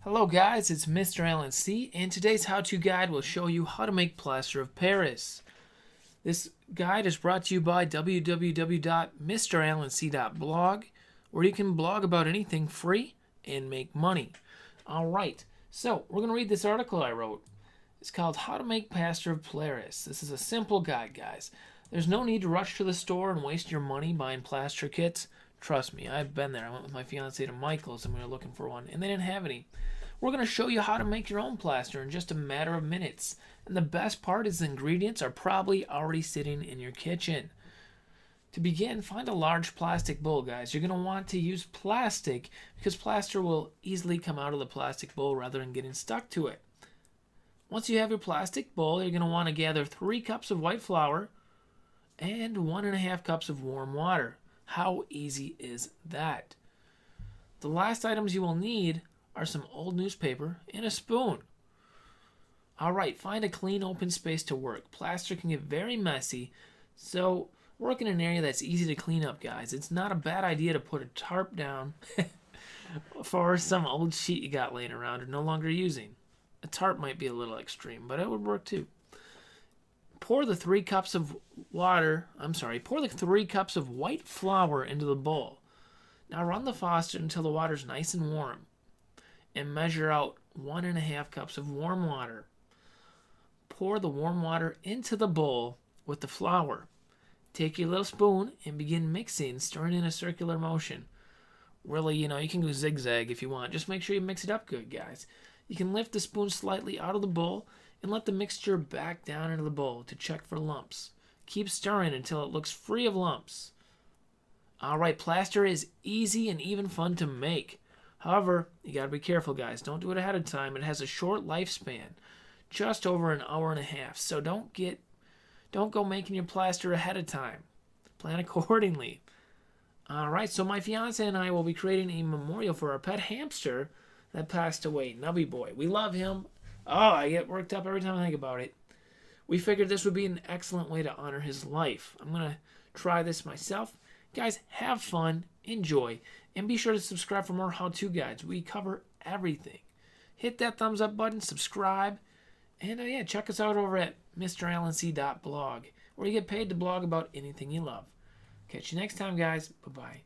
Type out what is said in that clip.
Hello guys, it's Mr. Alan C, and today's how-to guide will show you how to make plaster of Paris. This guide is brought to you by www.mralanc.blog, where you can blog about anything free and make money. Alright, so we're going to read this article I wrote. It's called How to Make Plaster of Paris. This is a simple guide, guys. There's no need to rush to the store and waste your money buying plaster kits. Trust me, I've been there. I went with my fiance to Michael's and we were looking for one, and they didn't have any. We're going to show you how to make your own plaster in just a matter of minutes. And the best part is the ingredients are probably already sitting in your kitchen. To begin, find a large plastic bowl, guys. You're going to want to use plastic because plaster will easily come out of the plastic bowl rather than getting stuck to it. Once you have your plastic bowl, you're going to want to gather 3 cups of white flour and 1.5 cups of warm water. How easy is that? The last items you will need are some old newspaper and a spoon. Alright, find a clean open space to work. Plaster can get very messy, so work in an area that's easy to clean up, guys. It's not a bad idea to put a tarp down for some old sheet you got laying around or no longer using. A tarp might be a little extreme, but it would work too. Pour the 3 cups of white flour into the bowl. Now run the faucet until the water's nice and warm, and measure out 1.5 cups of warm water. Pour the warm water into the bowl with the flour. Take your little spoon and begin mixing, stirring in a circular motion. Really, you can go zigzag if you want. Just make sure you mix it up good, guys. You can lift the spoon slightly out of the bowl and let the mixture back down into the bowl to check for lumps. Keep stirring until it looks free of lumps. Alright, plaster is easy and even fun to make. However, you gotta be careful, guys. Don't do it ahead of time. It has a short lifespan, just over an hour and a half. So don't go making your plaster ahead of time. Plan accordingly. Alright, so my fiance and I will be creating a memorial for our pet hamster that passed away, Nubby Boy. We love him. Oh, I get worked up every time I think about it. We figured this would be an excellent way to honor his life. I'm gonna try this myself. Guys, have fun, enjoy, and be sure to subscribe for more how-to guides. We cover everything. Hit that thumbs up button, subscribe, and check us out over at mralanc.blog, where you get paid to blog about anything you love. Catch you next time, guys. Bye-bye.